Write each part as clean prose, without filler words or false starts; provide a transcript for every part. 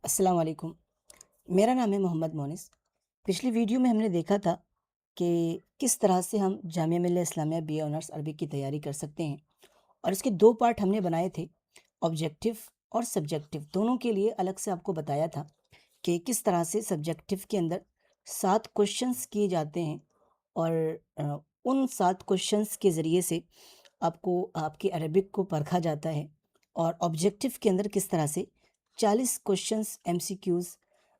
अस्सलाम वालेकुम। मेरा नाम है मोहम्मद मोनिस। पिछली वीडियो में हमने देखा था कि किस तरह से हम Jamia Millia Islamia BA honours Arabic की तैयारी कर सकते हैं और इसके दो पार्ट हमने बनाए थे, ऑब्जेक्टिव और सब्जेक्टिव। दोनों के लिए अलग से आपको बताया था कि किस तरह से सब्जेक्टिव के अंदर 7 क्वेश्चंस किए जाते हैं और उन 7 क्वेश्चंस के ज़रिए से आपको आपकी अरबिक को परखा जाता है और ऑब्जेक्टिव के अंदर किस तरह से 40 क्वेश्चंस एमसीक्यूज़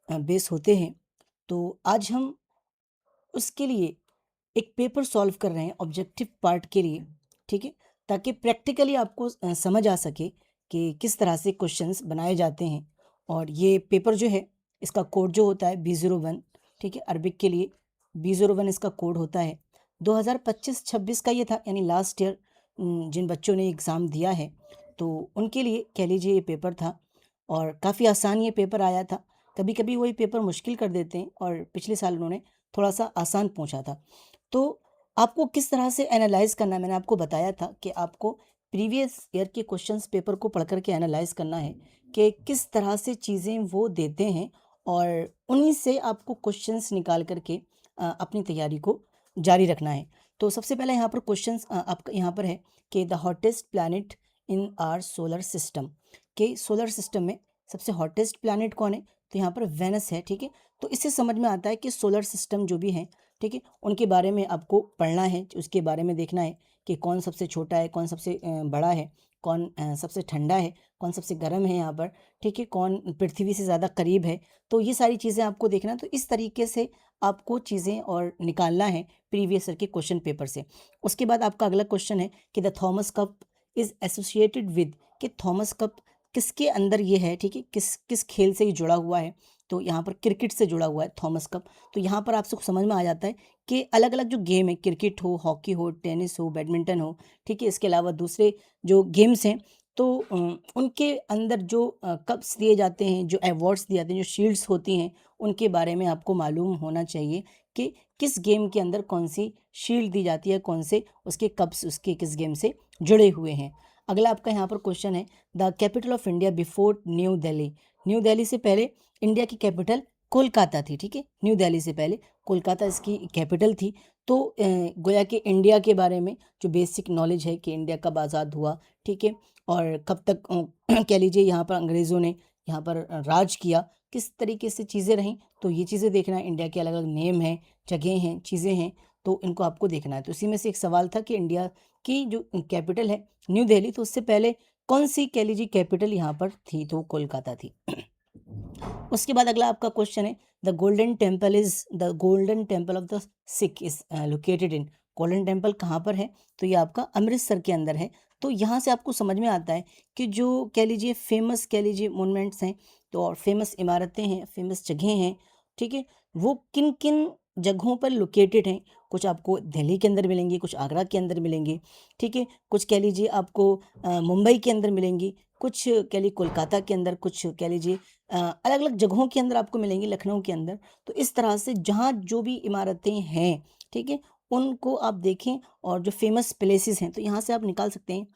बेस होते हैं। तो आज हम उसके लिए एक पेपर सॉल्व कर रहे हैं ऑब्जेक्टिव पार्ट के लिए, ठीक है? ताकि प्रैक्टिकली आपको समझ आ सके कि किस तरह से क्वेश्चंस बनाए जाते हैं। और ये पेपर जो है, इसका कोड जो होता है B01, ठीक है? अरबिक के लिए B01 इसका कोड होता है। 2025-26 का ये था, यानी लास्ट ईयर जिन बच्चों ने एग्ज़ाम दिया है, तो उनके लिए कह लीजिए ये पेपर था और काफ़ी आसान ये पेपर आया था। कभी-कभी वही पेपर मुश्किल कर देते हैं और पिछले साल उन्होंने थोड़ा-सा आसान पूछा था। तो आपको किस तरह से एनालाइज़ करना है, मैंने आपको बताया था कि आपको प्रीवियस ईयर के क्वेश्चंस पेपर को पढ़ कर के एनालाइज़ करना है कि किस तरह से चीज़ें वो देते हैं और उन्हीं से आपको क्वेश्चंस निकाल कर के अपनी तैयारी को जारी रखना है। तो सबसे पहले यहाँ पर क्वेश्चंस आपका यहाँ पर है कि the hottest planet in our solar system, के सोलर सिस्टम में सबसे हॉटेस्ट प्लैनेट कौन है? तो यहाँ पर वेनस है, ठीक है? तो इससे समझ में आता है कि सोलर सिस्टम जो भी हैं, ठीक है, उनके बारे में आपको पढ़ना है, उसके बारे में देखना है कि कौन सबसे छोटा है, कौन सबसे बड़ा है, कौन सबसे ठंडा है, कौन सबसे गर्म है यहाँ पर, ठीक है, कौन पृथ्वी से ज़्यादा करीब है। तो ये सारी चीज़ें आपको देखना है। तो इस तरीके से आपको चीज़ें और निकालना है प्रीवियस ईयर के क्वेश्चन पेपर से। उसके बाद आपका अगला क्वेश्चन है कि the Thomas cup is associated with, कि थॉमस कप किसके अंदर ये है, ठीक है, किस किस खेल से ये जुड़ा हुआ है? तो यहाँ पर क्रिकेट से जुड़ा हुआ है थॉमस कप। तो यहाँ पर आपसे समझ में आ जाता है कि अलग-अलग जो गेम है, क्रिकेट हो, हॉकी हो, टेनिस हो, बैडमिंटन हो, ठीक है? इसके अलावा दूसरे जो गेम्स हैं, तो उनके अंदर जो कप्स दिए जाते हैं, जो अवार्ड्स दिए जाते हैं, जो शील्ड्स होती हैं, उनके बारे में आपको मालूम होना चाहिए कि किस गेम के अंदर कौन-सी शील्ड दी जाती है, कौन से उसके कप्स उसके किस गेम से जुड़े हुए हैं। अगला आपका यहाँ पर क्वेश्चन है, the capital of India before new Delhi. New Delhi से पहले इंडिया की कैपिटल कोलकाता थी, ठीक है? न्यू दिल्ली से पहले कोलकाता इसकी कैपिटल थी। तो गोया कि इंडिया के बारे में जो बेसिक नॉलेज है कि इंडिया कब आज़ाद हुआ, ठीक है? और कब तक कह लीजिए यहाँ पर अंग्रेज़ों ने यहाँ पर राज किया, किस तरीके से चीज़ें रहीं, तो ये चीज़ें देखना है। इंडिया के अलग-अलग नेम हैं, जगह हैं, चीज़ें हैं, तो इनको आपको देखना है। तो इसी में से एक सवाल था कि इंडिया की जो कैपिटल है न्यू दिल्ली, तो उससे पहले कौन-सी कह लीजिए कैपिटल यहाँ पर थी, तो कोलकाता थी। उसके बाद अगला आपका क्वेश्चन है, the golden temple of the Sikh is located in. Golden temple कहाँ पर है? तो ये आपका अमृतसर के अंदर है। तो यहाँ से आपको समझ में आता है कि जो कह लीजिए फेमस कह लीजिए मोनूमेंट्स हैं, तो और फेमस इमारतें हैं, फेमस जगह हैं, ठीक है, वो किन किन जगहों पर लोकेटेड हैं। कुछ आपको दिल्ली के अंदर मिलेंगी, कुछ आगरा के अंदर मिलेंगी, ठीक है, कुछ कह लीजिए आपको मुंबई के अंदर मिलेंगी, कुछ कह लीजिए कोलकाता के अंदर, कुछ कह लीजिए अलग-अलग जगहों के अंदर आपको मिलेंगी, लखनऊ के अंदर। तो इस तरह से जहाँ जो भी इमारतें हैं, ठीक है, उनको आप देखें और जो फ़ेमस प्लेसेस हैं, तो यहाँ से आप निकाल सकते हैं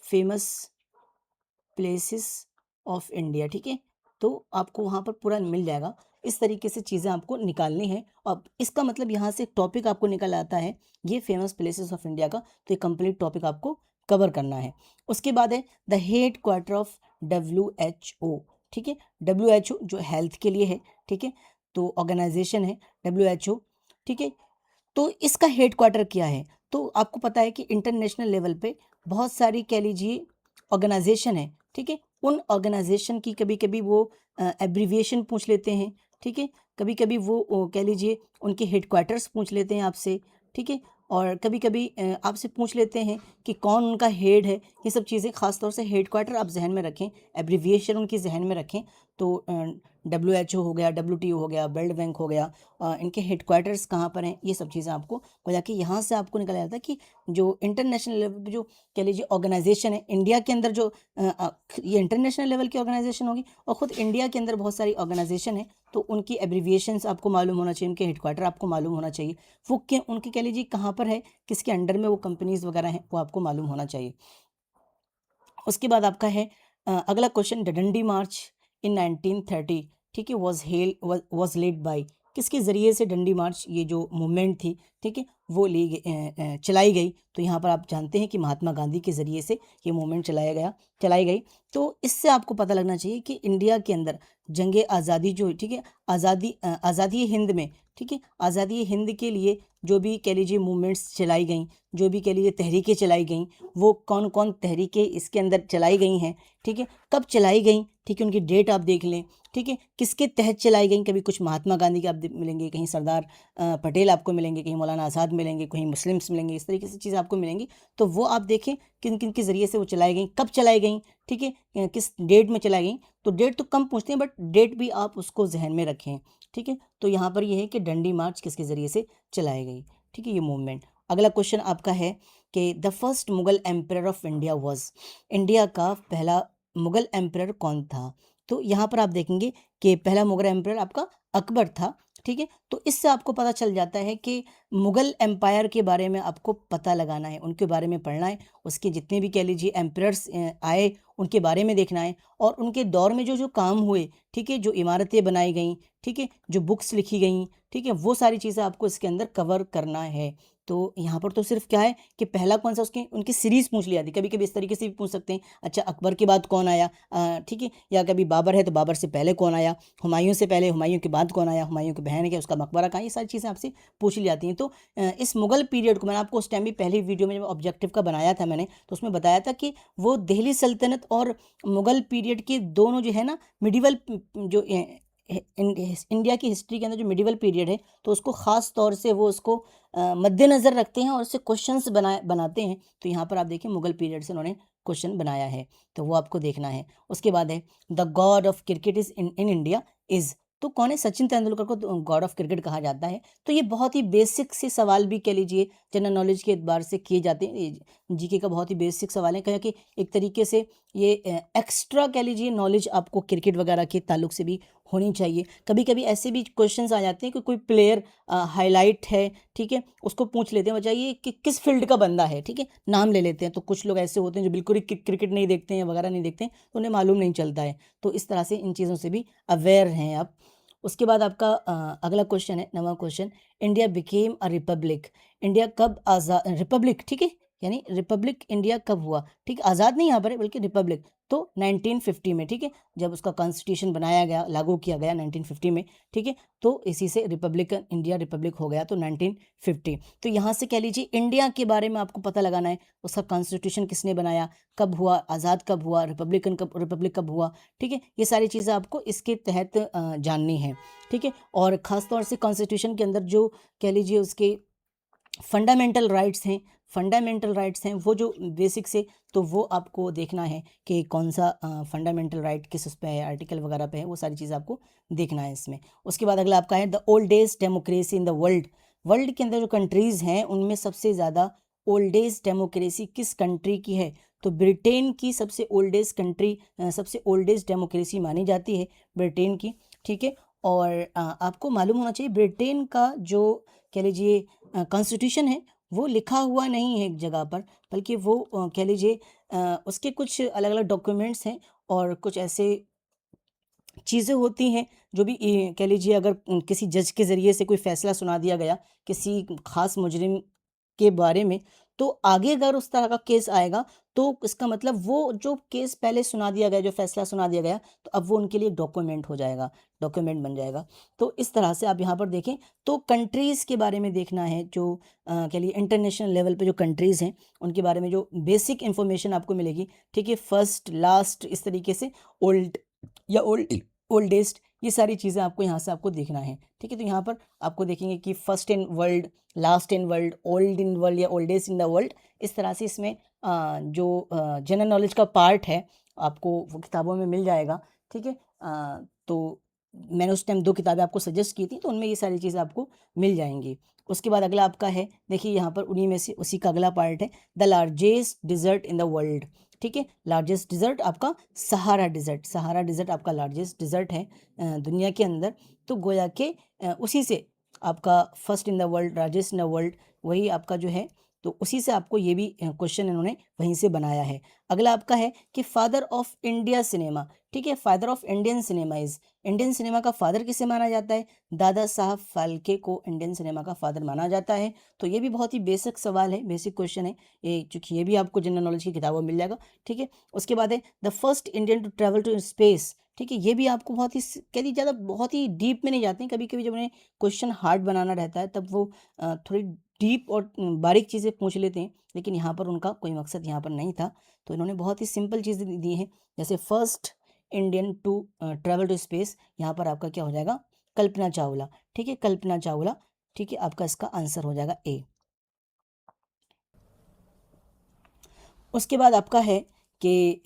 फ़ेमस प्लेसेस ऑफ इंडिया, ठीक है? तो आपको वहाँ पर पूरा मिल जाएगा। इस तरीके से चीज़ें आपको निकालनी हैं। अब इसका मतलब यहाँ से एक टॉपिक आपको निकल आता है, ये फ़ेमस प्लेसेस ऑफ इंडिया का, तो ये कंप्लीट टॉपिक आपको कवर करना है। उसके बाद है द हेडक्वार्टर ऑफ डब्ल्यूएचओ, ठीक है? डब्ल्यूएचओ जो हेल्थ के लिए है, ठीक है? तो ऑर्गेनाइज़ेशन है डब्ल्यूएचओ, ठीक है? तो इसका हेडक्वार्टर क्या है? तो आपको पता है कि इंटरनेशनल लेवल पे बहुत सारी कह लीजिए ऑर्गेनाइजेशन है, ठीक है? उन ऑर्गेनाइजेशन की कभी-कभी वो एब्रिविएशन पूछ लेते हैं, ठीक है? कभी-कभी वो कह लीजिए उनके हेडक्वार्टर्स पूछ लेते हैं आपसे, ठीक है? और कभी-कभी आपसे पूछ लेते हैं कि कौन उनका हेड है। ये सब चीज़ें ख़ास तौर से हेडक्वार्टर आप ज़हन में रखें, एब्रिविएशन उनकी ज़हन में रखें। तो डब्ल्यूएचओ हो गया, डब्ल्यूटीओ हो गया, वर्ल्ड बैंक हो गया, इनके हेडक्वार्टर्स कहाँ पर हैं, ये सब चीज़ें आपको हो जाके यहाँ से आपको निकल आता है कि जो इंटरनेशनल लेवल पे जो कह लीजिए ऑर्गेनाइजेशन है, इंडिया के अंदर जो ये इंटरनेशनल लेवल की ऑर्गेनाइजेशन होगी और ख़ुद इंडिया के अंदर बहुत सारी ऑर्गेनाइजेशन है, तो उनकी एब्रिविएशंस आपको मालूम होना चाहिए, उनके हेडक्वार्टर आपको मालूम होना चाहिए। वो क्या उनके कह लीजिए कहाँ पर है, किसके अंडर में वो कंपनीज़ वगैरह हैं, वो आपको मालूम होना चाहिए। उसके बाद आपका है अगला क्वेश्चन, द डंडी मार्च इन 1930, ठीक है, वॉज लेड बाय, किसके ज़रिए से डंडी मार्च ये जो मूवमेंट थी, ठीक है, वो चलाई गई? तो यहाँ पर आप जानते हैं कि महात्मा गांधी के ज़रिए से ये मूवमेंट चलाई गई। तो इससे आपको पता लगना चाहिए कि इंडिया के अंदर जंगे आज़ादी जो, ठीक है, आज़ादी हिंद में, ठीक है, आज़ादी हिंद के लिए जो भी कह लीजिए मूवमेंट्स चलाई गई, जो भी कह लीजिए तहरीकें चलाई गई, वो कौन कौन तहरीकें इसके अंदर चलाई गई हैं, ठीक है, कब चलाई गई, ठीक है, उनकी डेट आप देख लें, ठीक है, किसके तहत चलाई गई। कभी कुछ महात्मा गांधी के आप मिलेंगे, कहीं सरदार पटेल आपको मिलेंगे, कहीं मौलाना आज़ाद मिलेंगे, कहीं मुस्लिम्स मिलेंगे, इस तरीके से चीज़ें आपको मिलेंगी। तो वो आप देखें किन किन के ज़रिए से वो चलाई गई, कब चलाई गई, ठीक है, किस डेट में चलाई गई। तो डेट तो कम पूछते हैं, बट डेट भी आप उसको जहन में रखें, ठीक है। तो यहाँ पर ये है कि डंडी मार्च किसके ज़रिए से चलाई गई, ठीक है, ये मूवमेंट। अगला क्वेश्चन आपका है कि the first Mughal emperor of India was, India का पहला मुगल एम्परर कौन था? तो यहाँ पर आप देखेंगे कि पहला मुगल एम्परर आपका अकबर था, ठीक है। तो इससे आपको पता चल जाता है कि मुगल एम्पायर के बारे में आपको पता लगाना है, उनके बारे में पढ़ना है, उसके जितने भी कह लीजिए एम्परर्स आए उनके बारे में देखना है, और उनके दौर में जो जो काम हुए, ठीक है, जो इमारतें बनाई गई, ठीक है, जो बुक्स लिखी गई, ठीक है, वो सारी चीज़ें आपको इसके अंदर कवर करना है। तो यहाँ पर तो सिर्फ क्या है कि पहला कौन सा, उसकी उनकी सीरीज़ पूछ ली जाती है। कभी कभी इस तरीके से भी पूछ सकते हैं, अच्छा अकबर के बाद कौन आया, ठीक है, या कभी बाबर है तो बाबर से पहले कौन आया, हुमायूं से पहले, हुमायूं के बाद कौन आया, हुमायूं की बहन है क्या, उसका मकबरा कहाँ, ये सारी चीज़ें आपसे पूछ ली जाती हैं। तो इस मुगल पीरियड को मैंने आपको उस टाइम भी पहली वीडियो में जब ऑब्जेक्टिव का बनाया था मैंने, तो उसमें बताया था कि वो दिल्ली सल्तनत और मुगल पीरियड के दोनों जो है ना, मिडिवल जो इंडिया की हिस्ट्री के अंदर जो मिडिवल पीरियड है, तो उसको ख़ास तौर से वो उसको मद्देनज़र रखते हैं और उससे क्वेश्चंस बनाते हैं। तो यहाँ पर आप देखिए मुगल पीरियड से उन्होंने क्वेश्चन बनाया है, तो वो आपको देखना है। उसके बाद है the God of cricket is in India is, तो कौन है? सचिन तेंदुलकर को तो गॉड ऑफ क्रिकेट कहा जाता है। तो ये बहुत ही बेसिक से सवाल भी कह लीजिए जनरल नॉलेज के एतबार से किए जाते हैं, जीके का बहुत ही बेसिक सवाल है, कहें कि एक तरीके से ये एक्स्ट्रा कह लीजिए नॉलेज आपको क्रिकेट वगैरह के ताल्लुक से भी होनी चाहिए। कभी कभी ऐसे भी क्वेश्चंस आ जाते हैं कि कोई प्लेयर हाईलाइट है, ठीक है, उसको पूछ लेते हैं, बताइए कि किस फील्ड का बंदा है, ठीक है, नाम ले लेते हैं। तो कुछ लोग ऐसे होते हैं जो बिल्कुल ही क्रिकेट नहीं देखते हैं वगैरह नहीं देखते हैं, तो उन्हें मालूम नहीं चलता है। तो इस तरह से इन चीज़ों से भी अवेयर हैं आप। उसके बाद आपका अगला क्वेश्चन है, नवा question, India became a republic, India कब आज़ाद, रिपब्लिक, ठीक है, यानी रिपब्लिक इंडिया कब हुआ, ठीक है, आज़ाद नहीं यहाँ पर है बल्कि रिपब्लिक। तो 1950 में, ठीक है, जब उसका कॉन्स्टिट्यूशन बनाया गया, लागू किया गया 1950 में, ठीक है, तो इसी से रिपब्लिकन इंडिया रिपब्लिक हो गया, तो 1950। तो यहाँ से कह लीजिए इंडिया के बारे में आपको पता लगाना है, उसका कॉन्स्टिट्यूशन किसने बनाया, कब हुआ, आज़ाद कब हुआ, रिपब्लिक कब हुआ, ठीक है, ये सारी चीज़ें आपको इसके तहत जाननी है, ठीक है। और ख़ास तौर से कॉन्स्टिट्यूशन के अंदर जो कह लीजिए उसके फंडामेंटल राइट्स हैं, वो जो बेसिक से, तो वो आपको देखना है कि कौन सा फंडामेंटल राइट किस उस पे है, आर्टिकल वगैरह पे है, वो सारी चीज़ आपको देखना है इसमें। उसके बाद अगला आपका है the oldest democracy in the world, world के अंदर जो कंट्रीज़ हैं उनमें सबसे ज़्यादा ओल्डेस्ट डेमोक्रेसी किस कंट्री की है? तो ब्रिटेन की सबसे ओल्डेस्ट कंट्री, सबसे ओल्डेस्ट डेमोक्रेसी मानी जाती है ब्रिटेन की, ठीक है। और आपको मालूम होना चाहिए ब्रिटेन का जो कह लीजिए कॉन्स्टिट्यूशन है, वो लिखा हुआ नहीं है एक जगह पर, बल्कि वो कह लीजिए उसके कुछ अलग अलग डॉक्यूमेंट्स हैं, और कुछ ऐसे चीज़ें होती हैं जो भी कह लीजिए अगर किसी जज के ज़रिए से कोई फ़ैसला सुना दिया गया किसी ख़ास मुजरिम के बारे में, तो आगे अगर उस तरह का केस आएगा, तो इसका मतलब वो जो केस पहले सुना दिया गया, जो फ़ैसला सुना दिया गया, तो अब वो उनके लिए डॉक्यूमेंट हो जाएगा, डॉक्यूमेंट बन जाएगा। तो इस तरह से आप यहाँ पर देखें, तो कंट्रीज़ के बारे में देखना है, जो कह लीजिए इंटरनेशनल लेवल पे जो कंट्रीज़ हैं, उनके बारे में जो बेसिक इन्फॉर्मेशन आपको मिलेगी, ठीक है, फर्स्ट, लास्ट, इस तरीके से ओल्ड या ओल्डेस्ट, ये सारी चीज़ें आपको यहाँ से आपको देखना है, ठीक है। तो यहाँ पर आपको देखेंगे कि first in world, last in world, old in world या ओल्डेस्ट इन द वर्ल्ड, इस तरह से इसमें जो जनरल नॉलेज का पार्ट है आपको वो किताबों में मिल जाएगा, ठीक है। तो मैंने उस टाइम 2 किताबें आपको सजेस्ट की थी, तो उनमें ये सारी चीज़ें आपको मिल जाएँगी। उसके बाद अगला आपका है, देखिए यहाँ पर उन्हीं में से उसी का अगला पार्ट है, the largest dessert in the world, ठीक है। लार्जेस्ट डिज़र्ट आपका सहारा डिज़र्ट, सहारा डिज़र्ट आपका लार्जेस्ट डिज़र्ट है दुनिया के अंदर। तो गोया के उसी से आपका first in the world, largest in the world, वही आपका जो है तो उसी से आपको ये भी क्वेश्चन इन्होंने वहीं से बनाया है। अगला आपका है कि फादर ऑफ इंडिया सिनेमा, ठीक है, father of Indian cinema is, Indian cinema का फादर किसे माना जाता है? दादा साहब फाल्के को इंडियन सिनेमा का फादर माना जाता है। तो ये भी बहुत ही बेसिक सवाल है, बेसिक क्वेश्चन है ये, चूंकि ये भी आपको जनरल नॉलेज की किताबों में मिल जाएगा, ठीक है। उसके बाद है the first Indian to travel to space, ठीक है, ये भी आपको बहुत ही कह दी ज़्यादा बहुत ही डीप में नहीं जाते हैं, कभी कभी जब उन्हें क्वेश्चन हार्ड बनाना रहता है तब वो थोड़ी डीप और बारीक चीज़ें पूछ लेते हैं, लेकिन यहाँ पर उनका कोई मकसद यहाँ पर नहीं था, तो इन्होंने बहुत ही सिंपल चीज़ें दी हैं, जैसे first Indian to travel to space, यहाँ पर आपका क्या हो जाएगा? कल्पना चावला, ठीक है, कल्पना चावला, ठीक है, आपका इसका आंसर हो जाएगा ए। उसके बाद आपका है कि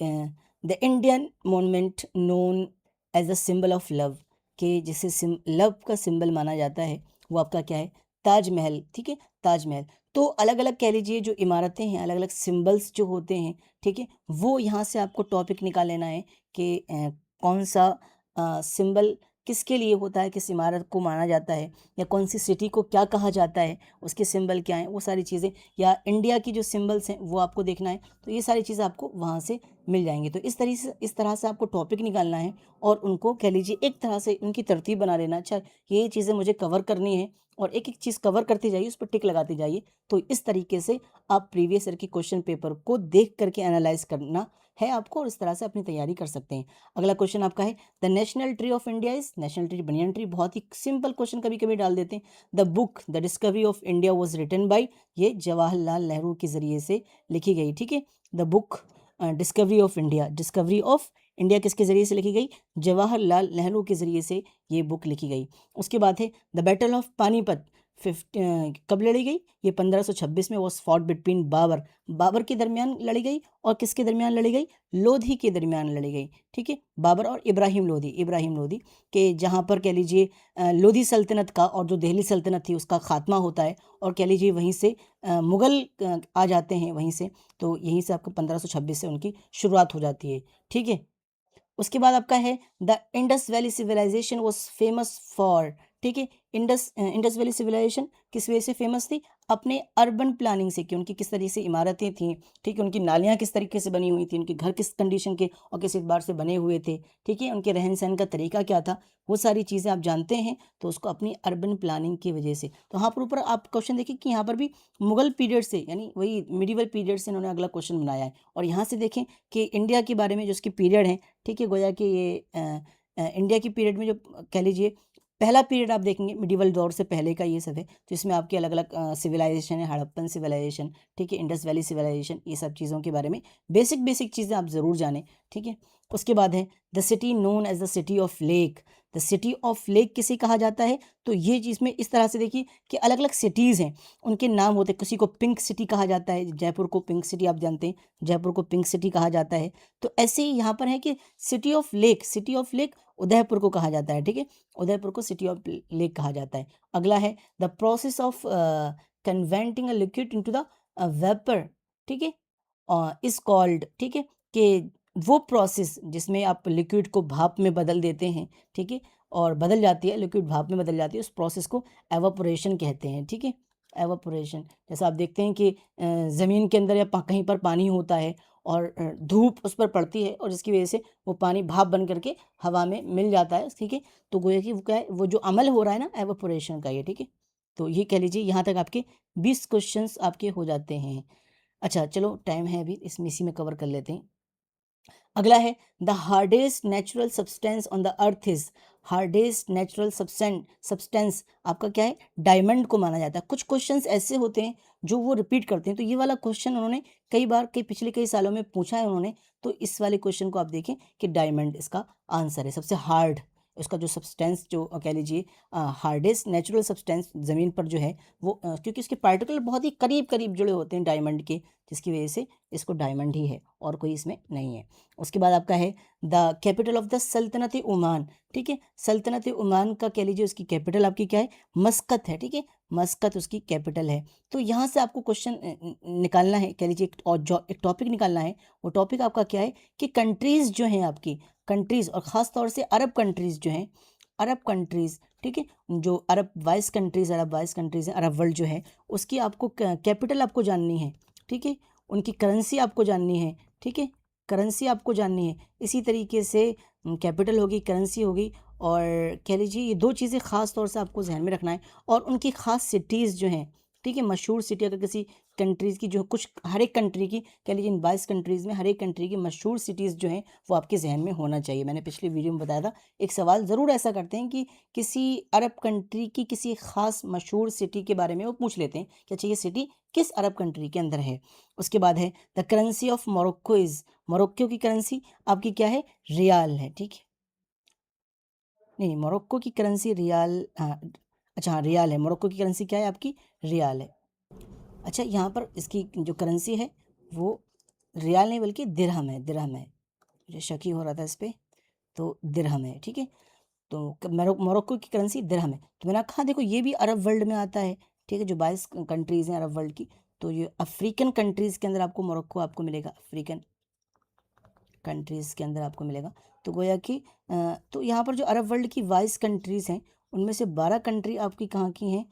the Indian monument known as the symbol of love, कि जिसे लव का सिंबल माना जाता है वो आपका क्या है? ताजमहल, ठीक है, ताजमहल। तो अलग अलग कह लीजिए जो इमारतें हैं, अलग अलग सिंबल्स जो होते हैं, ठीक है, वो यहाँ से आपको टॉपिक निकाल लेना है कि कौन सा सिंबल किसके लिए होता है, किस इमारत को माना जाता है, या कौन सी सिटी को क्या कहा जाता है, उसके सिंबल क्या हैं, वो सारी चीज़ें, या इंडिया की जो सिंबल्स हैं वो आपको देखना है। तो ये सारी चीज़ें आपको वहाँ से मिल जाएंगी। तो इस तरह से आपको टॉपिक निकालना है और उनको कह लीजिए एक तरह से उनकी तरतीब बना लेना। अच्छा, ये चीज़ें मुझे कवर करनी है और एक एक चीज़ कवर करती जाइए, उस पर टिक लगाती जाइए। तो इस तरीके से आप प्रीवियस ईयर के क्वेश्चन पेपर को देख करके एनालाइज करना है आपको, और इस तरह से अपनी तैयारी कर सकते हैं। अगला क्वेश्चन आपका है the national tree of India is, national tree banyan tree, बहुत ही सिंपल क्वेश्चन कभी कभी डाल देते हैं। The book the discovery of India was written by, ये जवाहरलाल नेहरू के जरिए से लिखी गई, ठीक है। The book discovery of India, discovery of India किसके जरिए से लिखी गई? जवाहरलाल नेहरू के जरिए से ये बुक लिखी गई। उसके बाद है द बैटल ऑफ पानीपत, कब लड़ी गई? ये 1526 में, was fought between Babur, Babur के दरमियान लड़ी गई और किसके दरमियान लड़ी गई? लोधी के दरमियान लड़ी गई, ठीक है, बाबर और इब्राहिम लोधी, इब्राहिम लोधी के, जहाँ पर कह लीजिए लोधी सल्तनत का और जो दिल्ली सल्तनत थी उसका खात्मा होता है, और कह लीजिए वहीं से मुग़ल आ जाते हैं वहीं से, तो यहीं से आपको 1526 से उनकी शुरुआत हो जाती है, ठीक है। उसके बाद आपका है the Indus valley civilisation was famous for, ठीक है, इंडस वैली सिविलाइजेशन किस वजह से फेमस थी? अपने अर्बन प्लानिंग से, कि उनकी किस तरीके से इमारतें थीं, ठीक है, उनकी नालियाँ किस तरीके से बनी हुई थी, उनके घर किस कंडीशन के और किस एतबार से बने हुए थे, ठीक है, उनके रहन सहन का तरीका क्या था, वो सारी चीज़ें आप जानते हैं, तो उसको अपनी अर्बन प्लानिंग की वजह से। तो यहाँ पर ऊपर आप क्वेश्चन देखिए कि यहाँ पर भी मुगल पीरियड से, यानी वही मिडिवल पीरियड से इन्होंने अगला क्वेश्चन बनाया है, और यहाँ से देखें कि इंडिया के बारे में जो उसकी पीरियड है, ठीक है, गोया कि ये इंडिया की पीरियड में जो कह लीजिए पहला पीरियड आप देखेंगे मिडिवल दौर से पहले का ये सब है, तो इसमें आपके अलग अलग सिविलाइजेशन है, हड़प्पन सिविलाइजेशन, ठीक है, इंडस वैली सिविलाइजेशन, ये सब चीज़ों के बारे में बेसिक बेसिक चीज़ें आप ज़रूर जानें, ठीक है। उसके बाद है the city known as the city of lake, the city of lake किसे कहा जाता है? तो ये चीज़ में इस तरह से देखिए कि अलग अलग सिटीज़ हैं, उनके नाम होते हैं, किसी को पिंक सिटी कहा जाता है, जयपुर को पिंक सिटी आप जानते हैं, जयपुर को पिंक सिटी कहा जाता है। तो ऐसे ही यहाँ पर है कि city of lake, city of lake Udaipur को कहा जाता है, ठीक है, उदयपुर को सिटी ऑफ लेक कहा जाता है। अगला है the process of converting a liquid into the vapour, ठीक है, इज कॉल्ड, ठीक है, कि वो प्रोसेस जिसमें आप लिक्विड को भाप में बदल देते हैं, ठीक है, और बदल जाती है, लिक्विड भाप में बदल जाती है, उस प्रोसेस को एवापोरेशन कहते हैं, ठीक है, एवापोरेशन। जैसा आप देखते हैं कि ज़मीन के अंदर या कहीं पर पानी होता है और धूप उस पर पड़ती है, और जिसकी वजह से वो पानी भाप बन करके हवा में मिल जाता है, ठीक है। तो गोया कि वो क्या है, वो जो अमल हो रहा है ना एवापोरेशन का, ये, ठीक है। तो ये कह लीजिए यहाँ तक आपके 20 क्वेश्चंस आपके हो जाते हैं। अच्छा चलो, टाइम है अभी, इसमें इसी में कवर कर लेते हैं। अगला है the hardest natural substance on the earth is, hardest natural substance आपका क्या है? डायमंड को माना जाता है। कुछ क्वेश्चंस ऐसे होते हैं जो वो रिपीट करते हैं, तो ये वाला क्वेश्चन उन्होंने कई बार पिछले कई सालों में पूछा है उन्होंने, तो इस वाले क्वेश्चन को आप देखें कि डायमंड इसका आंसर है, सबसे हार्ड उसका जो सब्सटेंस, जो कह लीजिए हार्डेस्ट नेचुरल सब्सटेंस ज़मीन पर जो है वो, क्योंकि इसके पार्टिकल बहुत ही करीब करीब जुड़े होते हैं डायमंड के, जिसकी वजह से इसको डायमंड ही है और कोई इसमें नहीं है। उसके बाद आपका है द कैपिटल ऑफ द सल्तनत ओमान, ठीक है, सल्तनत ओमान का कह लीजिए उसकी कैपिटल आपकी क्या है? मस्कत है, ठीक है, मस्कत उसकी कैपिटल है। तो यहाँ से आपको क्वेश्चन निकालना है, कह लीजिए एक टॉपिक निकालना है। वो टॉपिक आपका क्या है कि कंट्रीज़ जो हैं आपकी, कंट्रीज़ और ख़ास तौर से अरब कंट्रीज़ जो हैं, अरब कंट्रीज़, ठीक है। जो अरब वाइस कंट्रीज़ हैं, अरब वर्ल्ड जो है उसकी आपको कैपिटल आपको जाननी है, ठीक है। उनकी करेंसी आपको जाननी है, ठीक है, करेंसी आपको जाननी है। इसी तरीके से कैपिटल होगी, करेंसी होगी, और कह लीजिए ये 2 चीज़ें ख़ास तौर से आपको ज़हन में रखना है, और उनकी ख़ास सिटीज़ जो हैं, ठीक है, मशहूर सिटी अगर किसी कंट्रीज़ की जो कुछ हर एक कंट्री की, कह लीजिए इन 22 कंट्रीज़ में हर एक कंट्री की मशहूर सिटीज़ जो हैं वो आपके ज़हन में होना चाहिए। मैंने पिछली वीडियो में बताया था, एक सवाल ज़रूर ऐसा करते हैं कि किसी अरब कंट्री की किसी ख़ास मशहूर सिटी के बारे में वो पूछ लेते हैं कि अच्छा ये सिटी किस अरब कंट्री के अंदर है। उसके बाद है the currency of Morocco is, Morocco की करेंसी आपकी क्या है? रियाल है, ठीक है। नहीं, नहीं, मोरक्को की करेंसी रियाल, हाँ, अच्छा हाँ, रियाल है। मोरक्को की करेंसी क्या है आपकी? रियाल है। अच्छा, यहाँ पर इसकी जो करेंसी है वो रियाल नहीं बल्कि दिरहम है, दिरहम है। मुझे शक ही हो रहा था इस पे, तो दिरहम है, ठीक है। तो मोरक्को की करेंसी दिरहम है। तो मैंने कहा देखो ये भी अरब वर्ल्ड में आता है, ठीक है, जो 22 कंट्रीज़ हैं अरब वर्ल्ड की, तो ये अफ्रीकन कंट्रीज़ के अंदर आपको मोरक्को आपको मिलेगा, अफ्रीकन कंट्रीज़ के अंदर आपको मिलेगा। तो गोया कि तो यहाँ पर जो अरब वर्ल्ड की 22 कंट्रीज़ हैं उनमें से 12 कंट्री आपकी कहाँ की हैं?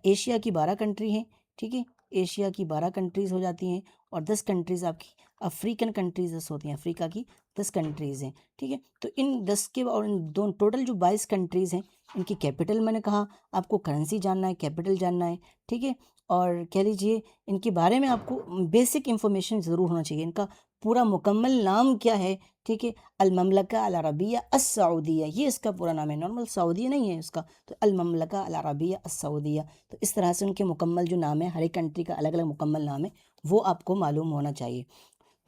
एशिया की 12 कंट्री हैं, ठीक है, एशिया की 12 कंट्रीज़ हो जाती हैं, और 10 कंट्रीज़ आपकी अफ्रीकन कंट्रीज़ होती हैं, अफ्रीका की 10 कंट्रीज़ हैं, ठीक है। तो इन 10 के और इन दो टोटल जो 22 कंट्रीज़ हैं इनकी कैपिटल मैंने कहा, आपको करेंसी जानना है, कैपिटल जानना है, ठीक है, और कह लीजिए इनके बारे में आपको बेसिक इन्फॉर्मेशन ज़रूर होना चाहिए। इनका पूरा मुकम्मल नाम क्या है, ठीक है? अल ममलका अल अरबिया अस सऊदिया, ये इसका पूरा नाम है, नॉर्मल सऊदिया नहीं है इसका, तो अल ममलका अल अरबिया अस सऊदिया। तो इस तरह से उनके मुकम्मल जो नाम है, हर एक कंट्री का अलग अलग मुकम्मल नाम है, वो आपको मालूम होना चाहिए।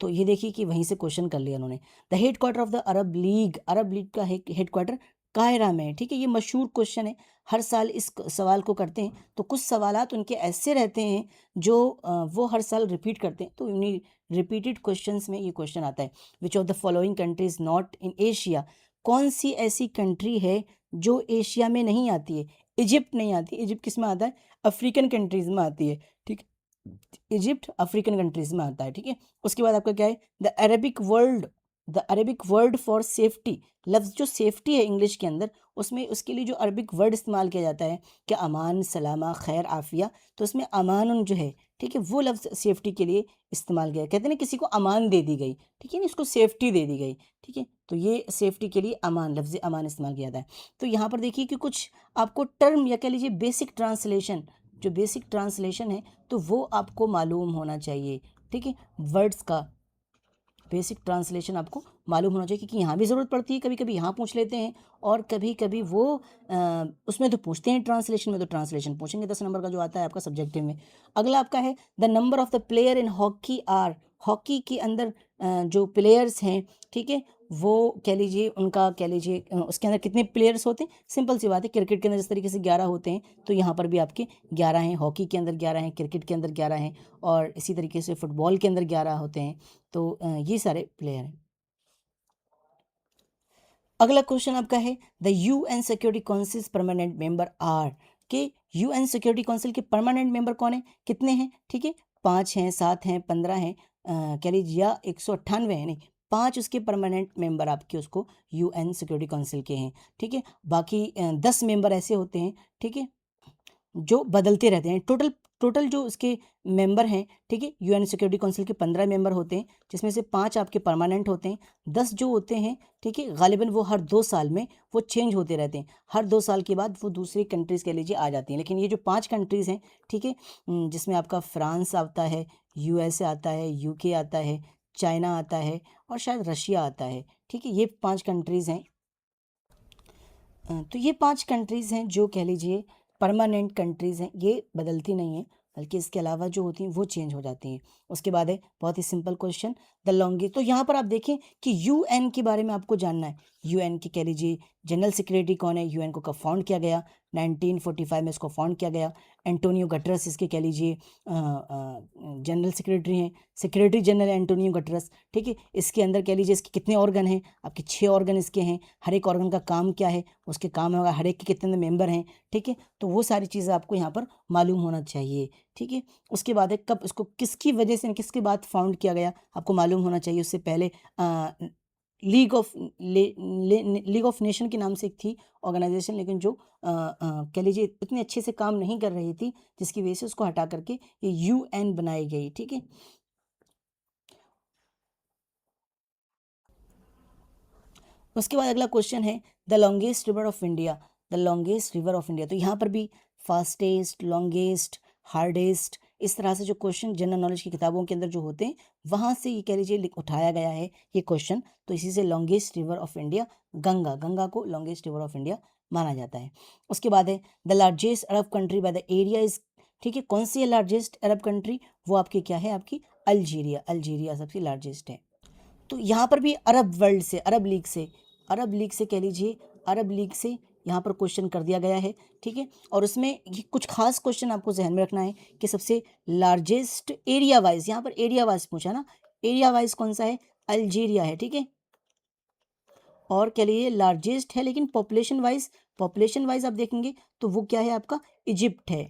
तो ये देखिए कि वहीं से क्वेश्चन कर लिया उन्होंने। The head quarter of the Arab league का हेड क्वार्टर काहिरा में है, ठीक है। ये मशहूर क्वेश्चन है, हर साल इस सवाल को करते हैं। तो कुछ सवालात उनके ऐसे रहते हैं जो वो हर साल रिपीट करते हैं, तो उन्हीं रिपीटेड क्वेश्चंस में ये क्वेश्चन आता है। Which of the following countries not in Asia, कौन सी ऐसी कंट्री है जो एशिया में नहीं आती है? इजिप्ट नहीं आती। इजिप्ट किस में आता है? अफ्रीकन कंट्रीज में आती है, ठीक है। इजिप्ट अफ्रीकन कंट्रीज में आता है, ठीक है। उसके बाद आपका क्या है? The Arabic word for safety, लफ्ज़ जो सेफ्टी है इंग्लिश के अंदर, उसमें उसके लिए जो अरबिक वर्ड इस्तेमाल किया जाता है कि अमान, सलामा, खैर, आफिया, तो उसमें अमानुन जो है, ठीक है, वो लफ्ज़ सेफ्टी के लिए इस्तेमाल किया। कहते हैं ना किसी को अमान दे दी गई, ठीक है ना, इसको सेफ्टी दे दी गई, ठीक है, तो ये सेफ्टी के लिए अमान, लफ्ज़ अमान इस्तेमाल किया जाता है। तो यहाँ पर देखिए कि कुछ आपको टर्म या कह लीजिए बेसिक ट्रांसलेशन, जो बेसिक ट्रांसलेशन है तो वो आपको मालूम होना चाहिए, ठीक है। वर्ड्स का बेसिक ट्रांसलेशन आपको मालूम होना चाहिए, क्योंकि यहाँ भी ज़रूरत पड़ती है, कभी कभी यहाँ पूछ लेते हैं, और कभी कभी वो उसमें तो पूछते हैं ट्रांसलेशन में, तो ट्रांसलेशन पूछेंगे 10 नंबर का जो आता है आपका सब्जेक्टिव में। अगला आपका है the number of the player in hockey are, hockey के अंदर जो प्लेयर्स हैं, ठीक है, वो कह लीजिए उनका कह लीजिए उसके अंदर कितने प्लेयर्स होते हैं? सिंपल सी बात है, क्रिकेट के अंदर जिस तरीके से 11 होते हैं, तो यहाँ पर भी आपके 11 हैं, हॉकी के अंदर 11 हैं, क्रिकेट के अंदर 11 हैं, और इसी तरीके से फुटबॉल के अंदर 11 होते हैं। तो ये सारे प्लेयर हैं। अगला क्वेश्चन आपका है the UN security council permanent member are, के यूएन सिक्योरिटी काउंसिल के परमानेंट मेंबर कौन है? कितने हैं? ठीक है, 5 हैं, 7 हैं, 15 हैं, कह लीजिए या 198 है, नहीं, 5 उसके परमानेंट मेंबर आपके उसको यूएन सिक्योरिटी काउंसिल के हैं, ठीक है। बाकी 10 मेंबर ऐसे होते हैं, ठीक है, जो बदलते रहते हैं। टोटल टोटल जो उसके मेंबर हैं, ठीक है, यूएन सिक्योरिटी काउंसिल के 15 मेंबर होते हैं, जिसमें से 5 आपके परमानेंट होते हैं, 10 जो होते हैं, ठीक है, गालिबन वो हर 2 साल में वो चेंज होते रहते हैं। हर 2 साल के बाद वो दूसरी कंट्रीज़ कह लीजिए आ जाती हैं। लेकिन ये जो 5 कंट्रीज़ हैं, ठीक है, जिसमें आपका फ्रांस आता है, यूएसए आता है, यूके आता है, चाइना आता है, और शायद रशिया आता है, ठीक है, ये 5 कंट्रीज़ हैं। तो ये 5 कंट्रीज़ हैं जो कह लीजिए परमानेंट कंट्रीज़ हैं, ये बदलती नहीं हैं, बल्कि इसके अलावा जो होती हैं वो चेंज हो जाती हैं। उसके बाद है बहुत ही सिंपल क्वेश्चन, द लॉन्गेस्ट, तो यहाँ पर आप देखें कि यूएन के बारे में आपको जानना है। यूएन की कह लीजिए जनरल सेक्रेटरी कौन है? यूएन को कब फाउंड किया गया? 1945 में इसको फाउंड किया गया। एंटोनियो गटरस इसके कह लीजिए जनरल सेक्रेटरी हैं, सेक्रेटरी जनरल एंटोनियो गटरस, ठीक है। इसके अंदर कह लीजिए इसके कितने ऑर्गन हैं? आपके 6 ऑर्गन इसके हैं। हर एक ऑर्गन का काम क्या है? उसके काम होगा, हर एक के कितने मेंबर हैं, ठीक है। तो वो सारी चीज़ें आपको यहाँ पर मालूम होना चाहिए, ठीक है। उसके बाद है कब इसको किसकी वजह से किसके बाद फाउंड किया गया, आपको मालूम होना चाहिए। उससे पहले लीग ऑफ नेशन के नाम से एक थी ऑर्गेनाइजेशन, लेकिन जो कह लीजिए इतने अच्छे से काम नहीं कर रही थी, जिसकी वजह से उसको हटा करके ये यूएन बनाई गई। ठीक है, उसके बाद अगला क्वेश्चन है the longest river of India. The longest river of India, तो यहाँ पर भी फास्टेस्ट, लॉन्गेस्ट, हार्डेस्ट, इस तरह से जो क्वेश्चन जनरल नॉलेज की किताबों के अंदर जो होते हैं, वहाँ से ये कह लीजिए उठाया गया है ये क्वेश्चन। तो इसी से longest river of India Ganga, Ganga को लॉन्गेस्ट रिवर ऑफ इंडिया माना जाता है। उसके बाद है the largest Arab country by the area is, ठीक है, कौन सी है लार्जेस्ट अरब कंट्री? वो आपकी क्या है? आपकी अल्जीरिया। अल्जीरिया सबसे लार्जेस्ट है। तो यहाँ पर भी अरब वर्ल्ड से, अरब लीग से कह लीजिए, अरब लीग से यहाँ पर क्वेश्चन कर दिया गया है। ठीक है, और उसमें ये कुछ खास क्वेश्चन आपको जहन में रखना है कि सबसे लार्जेस्ट एरिया वाइज, यहाँ पर एरिया वाइज पूछा ना, एरिया वाइज कौन सा है? अल्जीरिया है। ठीक है, और कह लीजिए लार्जेस्ट है, लेकिन पॉपुलेशन वाइज आप देखेंगे तो वो क्या है? आपका इजिप्ट है,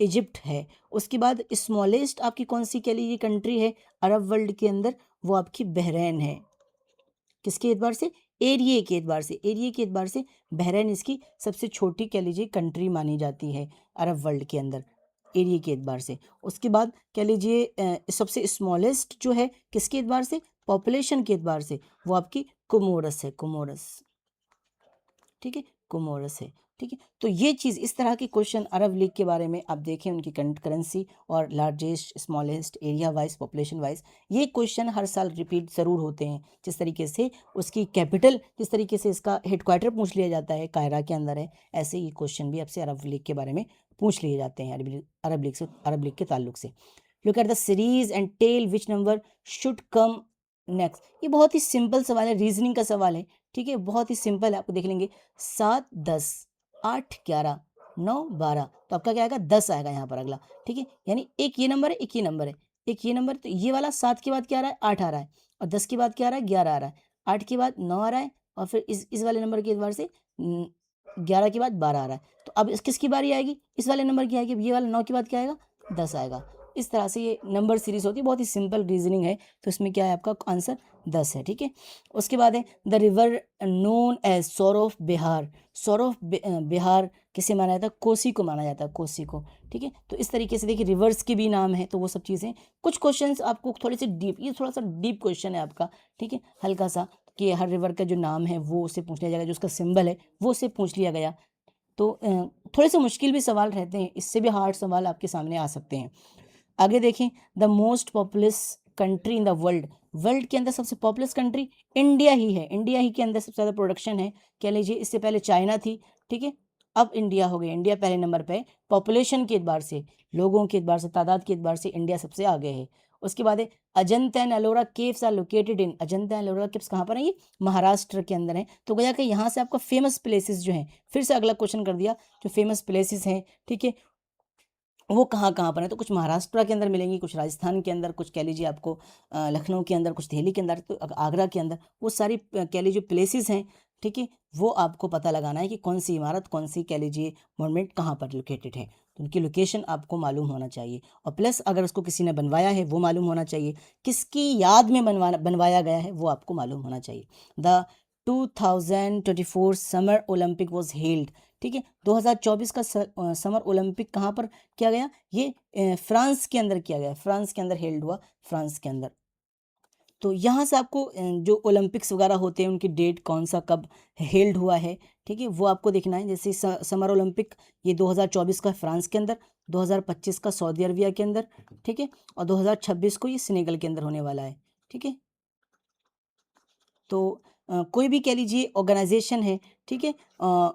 इजिप्ट है। उसके बाद स्मॉलेस्ट आपकी कौन सी कह लीजिए कंट्री है अरब वर्ल्ड के अंदर? वो आपकी बहरीन है। किसके एतबार से? एरिया के एतबार से, एरिया के एतबार से बहरीन इसकी सबसे छोटी कह लीजिए कंट्री मानी जाती है अरब वर्ल्ड के अंदर, एरिया के एतबार से। उसके बाद कह लीजिए सबसे स्मॉलेस्ट जो है किसके एतबार से? पॉपुलेशन के एतबार से, वो आपकी कोमोरस है, कोमोरस। ठीक है, कोमोरस है। ठीक है, तो ये चीज़, इस तरह के क्वेश्चन अरब लीग के बारे में आप देखें, उनकी करेंसी और largest, smallest, area wise, population wise, ये क्वेश्चन हर साल रिपीट ज़रूर होते हैं। जिस तरीके से उसकी कैपिटल, जिस तरीके से इसका हेडक्वार्टर पूछ लिया जाता है कायरा के अंदर है, ऐसे ही क्वेश्चन भी आपसे अरब लीग के बारे में पूछ लिए जाते हैं, अरब लीग के ताल्लुक से। Look at the series and tell which number should come next. ये बहुत ही सिंपल सवाल है, रीजनिंग का सवाल है। ठीक है, बहुत ही सिंपल है, आपको देख लेंगे 7, 10, 8, 11, 9, 12, तो आपका क्या आएगा? 10 आएगा यहाँ पर अगला। ठीक है, यानी एक ये नंबर है, एक ये नंबर है, एक ये नंबर, तो ये वाला 7 के बाद क्या आ रहा है? 8 आ रहा है, और 10 के बाद क्या आ रहा है? 11 आ रहा है, 8 के बाद 9 आ रहा है, और फिर इस वाले नंबर के एतबार से 11 के बाद 12 आ रहा है। तो अब किसकी बारी आएगी? इस वाले नंबर की आएगी। ये वाला 9 के बाद क्या आएगा? 10 आएगा। इस तरह से ये नंबर सीरीज होती है, बहुत ही सिंपल रीजनिंग है। तो इसमें क्या है? आपका आंसर 10 है। ठीक है, उसके बाद है द रिवर नोन एज सोर ऑफ बिहार। सोर ऑफ बिहार किसे माना जाता है? कोसी को माना जाता है, कोसी को। ठीक है, तो इस तरीके से देखिए रिवर्स के भी नाम है, तो वो सब चीज़ें, कुछ क्वेश्चंस आपको थोड़े से डीप, ये थोड़ा सा डीप क्वेश्चन है आपका। ठीक है, हल्का सा, कि हर रिवर का जो नाम है वो उससे पूछ लिया जाएगा, जो उसका सिंबल है वो उससे पूछ लिया गया। तो थोड़े से मुश्किल भी सवाल रहते हैं, इससे भी हार्ड सवाल आपके सामने आ सकते हैं। आगे देखें, the most populous country in the world. World के अंदर सबसे पॉपुलस कंट्री इंडिया ही है, इंडिया ही के अंदर सबसे ज़्यादा प्रोडक्शन है। कह लीजिए इससे पहले चाइना थी। ठीक है, अब इंडिया हो गया, इंडिया पहले नंबर पे है पॉपुलेशन के एतबार से, लोगों के एतबार से, तादाद के एतबार से इंडिया सबसे आगे है। उसके बाद है Ajanta and Ellora caves are located in. Ajanta and Ellora caves कहाँ पर है? ये महाराष्ट्र के अंदर है। तो गया कि यहाँ से आपका फेमस प्लेसेस जो हैं, फिर से अगला क्वेश्चन कर दिया, जो फेमस प्लेसेस हैं, ठीक है, वो कहाँ कहाँ पर है? तो कुछ महाराष्ट्र के अंदर मिलेंगी, कुछ राजस्थान के अंदर, कुछ कह लीजिए आपको लखनऊ के अंदर, कुछ दिल्ली के अंदर, तो आगरा के अंदर, वो सारी कह लीजिए प्लेसेस हैं। ठीक है, वो आपको पता लगाना है कि कौन सी इमारत, कौन सी कह लीजिए मोनूमेंट कहाँ पर लोकेटेड है। तो उनकी लोकेशन आपको मालूम होना चाहिए, और प्लस अगर उसको किसी ने बनवाया है वो मालूम होना चाहिए, किसकी याद में बनवाया गया है वो आपको मालूम होना चाहिए। The 2024 summer Olympic was held. ठीक है, 2024 का समर ओलंपिक कहाँ पर किया गया? ये फ्रांस के अंदर किया गया, फ्रांस के अंदर हेल्ड हुआ, फ्रांस के अंदर। तो यहाँ से आपको जो ओलंपिक्स वगैरह होते हैं उनकी डेट कौन सा कब हेल्ड हुआ है, ठीक है, वो आपको देखना है। जैसे समर ओलंपिक ये 2024 का फ्रांस के अंदर, 2025 का सऊदी अरबिया के अंदर, ठीक है, और 2026 को ये सेनेगल के अंदर होने वाला है। ठीक है, तो कोई भी कह लीजिए ऑर्गेनाइजेशन है, ठीक है,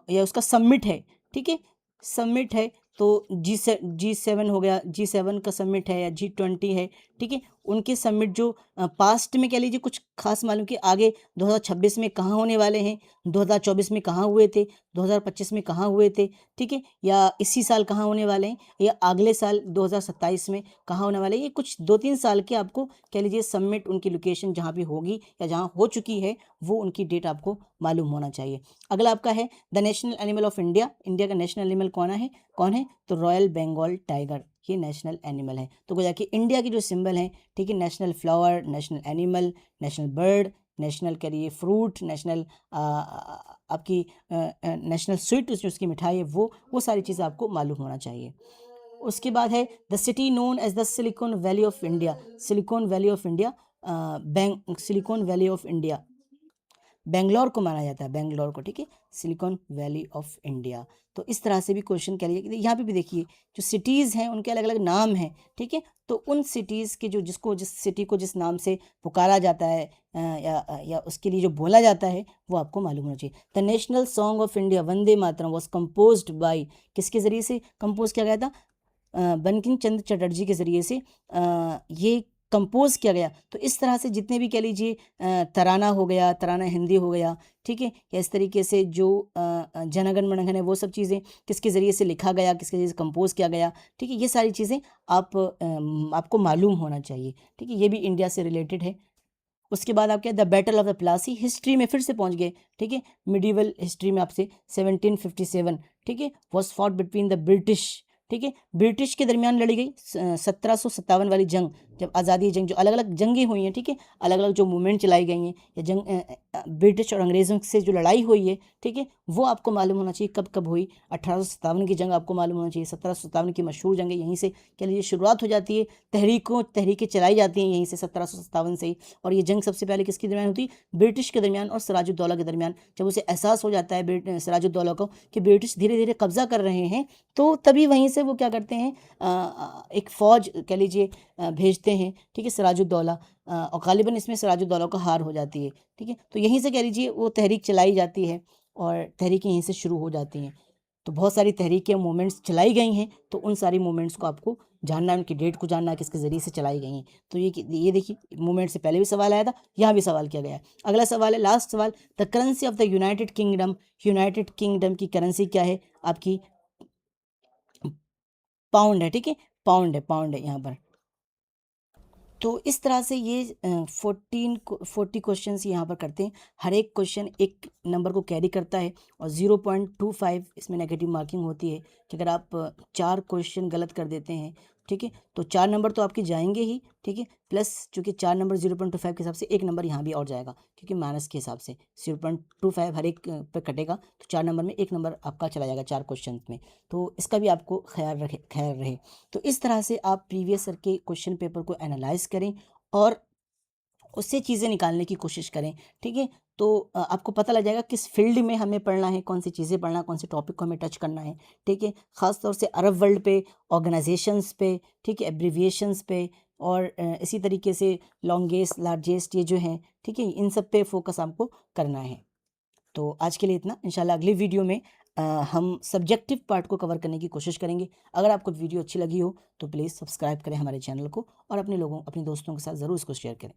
या उसका समिट है, ठीक है, समिट है, तो G7 हो गया, G7 का समिट है, या G20 है, ठीक है, उनके समिट जो पास्ट में कह लीजिए कुछ खास मालूम कि आगे 2026 में कहाँ होने वाले हैं, 2024 में कहाँ हुए थे, 2025 में कहाँ हुए थे, ठीक है, या इसी साल कहाँ होने वाले हैं, या अगले साल 2027 में कहाँ होने वाले हैं। ये कुछ 2-3 साल के आपको कह लीजिए समिट, उनकी लोकेशन जहाँ भी होगी या जहाँ हो चुकी है, वो उनकी डेट आपको मालूम होना चाहिए। अगला आपका है the national animal of India. India का नेशनल एनिमल कौन है? तो रॉयल बंगाल टाइगर। ये नेशनल एनिमल है। तो गोया कि इंडिया के जो सिंबल हैं, ठीक है, national flower, national animal, national bird, national करिए फ्रूट, नेशनल आपकी नेशनल स्वीट जो उसकी मिठाई है वो सारी चीज़ें आपको मालूम होना चाहिए। उसके बाद है the city known as the Silicon Valley of India. Silicon Valley of India, Silicon Valley of India Bangalore को माना जाता है, बेंगलोर को, ठीक है, सिलिकॉन वैली ऑफ इंडिया। तो इस तरह से भी क्वेश्चन कह रही है। यहाँ पे भी देखिए जो सिटीज़ हैं उनके अलग अलग नाम हैं, ठीक है, तो उन सिटीज़ के जो जिस सिटी को जिस नाम से पुकारा जाता है या उसके लिए जो बोला जाता है वो आपको मालूम होना चाहिए। The national song of India Vande Mataram was composed bye, किसके ज़रिए से कंपोज किया गया था? बंकिम चंद्र चटर्जी के ज़रिए से ये कंपोज़ किया गया। तो इस तरह से जितने भी कह लीजिए तराना हो गया, तराना हिंदी हो गया, ठीक है, या इस तरीके से जो जनगण मनगण है वो सब चीज़ें किसके ज़रिए से लिखा गया, किसके ज़रिए से कंपोज़ किया गया, ठीक है, ये सारी चीज़ें आपको मालूम होना चाहिए, ठीक है, ये भी इंडिया से रिलेटेड है। उसके बाद आप क्या, the battle of the Plassey, history में फिर से पहुंच गए, ठीक है, मिडिवल हिस्ट्री में आपसे 1757, ठीक है, was fought between the British, ठीक है, ब्रिटिश के दरमियान लड़ी गई 1757 वाली जंग, जब आज़ादी जंग, जो अलग अलग जंगें हुई हैं, ठीक है, अलग अलग जो मूवमेंट चलाई गई हैं या ब्रिटिश और अंग्रेज़ों से जो लड़ाई हुई है, ठीक है, वो आपको मालूम होना चाहिए कब कब हुई। 1857 की जंग आपको मालूम होना चाहिए। 1757 की मशहूर जंग है, यहीं से कह लीजिए शुरुआत हो जाती है, तहरीकें चलाई जाती हैं यहीं से 1757 से ही। और ये जंग सबसे पहले किसके दरमियान होती है? ब्रिटिश के दरमियान और सिराजुद्दौला के दरमियान। जब उसे एहसास हो जाता है सिराजुद्दौला को कि ब्रिटिश धीरे धीरे कब्जा कर रहे हैं, तो तभी वहीं से वो क्या करते हैं, एक फ़ौज कह लीजिए भेजते हैं, ठीक है, सिराजुद्दौला, और गालिबन इसमें सिराजुद्दौला को हार हो जाती है, ठीक है, तो यहीं से कह लीजिए वो तहरीक चलाई जाती है और तहरीकें यहीं से शुरू हो जाती हैं। तो बहुत सारी तहरीकें मूवमेंट्स चलाई गई हैं, तो उन सारी मूवमेंट्स को आपको जानना है, उनकी डेट को जानना है, किसके ज़रिए से चलाई गई हैं। तो ये देखिए मूवमेंट से पहले भी सवाल आया था, यहाँ भी सवाल किया गया है। अगला सवाल है, लास्ट सवाल, the currency of the United kingdom, United kingdom की करेंसी क्या है? आपकी पाउंड है, ठीक है, पाउंड है यहाँ पर। तो इस तरह से ये 40 क्वेश्चंस यहाँ पर करते हैं। हर एक क्वेश्चन एक नंबर को कैरी करता है और 0.25 इसमें नेगेटिव मार्किंग होती है कि अगर आप 4 क्वेश्चन गलत कर देते हैं, ठीक है, तो 4 नंबर तो आपके जाएंगे ही, ठीक है, प्लस चूँकि 4 नंबर 0.25 के हिसाब से 1 नंबर यहाँ भी और जाएगा, क्योंकि माइनस के हिसाब से 0.25 हर एक पे कटेगा, तो 4 नंबर में 1 नंबर आपका चला जाएगा 4 क्वेश्चन में। तो इसका भी आपको ख्याल रहे। तो इस तरह से आप प्रीवियस ईयर के क्वेश्चन पेपर को एनालाइज करें और उससे चीज़ें निकालने की कोशिश करें, ठीक है, तो आपको पता लग जाएगा किस फील्ड में हमें पढ़ना है, कौन सी चीज़ें पढ़ना है, कौन से टॉपिक को हमें टच करना है, ठीक है, ख़ास तौर से अरब वर्ल्ड पे, ऑर्गेनाइजेशंस पे, ठीक है, एब्रिविएशंस पे, और इसी तरीके से लॉन्गेस्ट लार्जेस्ट ये जो हैं, ठीक है, इन सब पे फोकस आपको करना है। तो आज के लिए इतना। इंशाल्लाह अगली वीडियो में हम सब्जेक्टिव पार्ट को कवर करने की कोशिश करेंगे। अगर आपको वीडियो अच्छी लगी हो तो प्लीज़ सब्सक्राइब करें हमारे चैनल को और अपने दोस्तों के साथ ज़रूर इसको शेयर करें।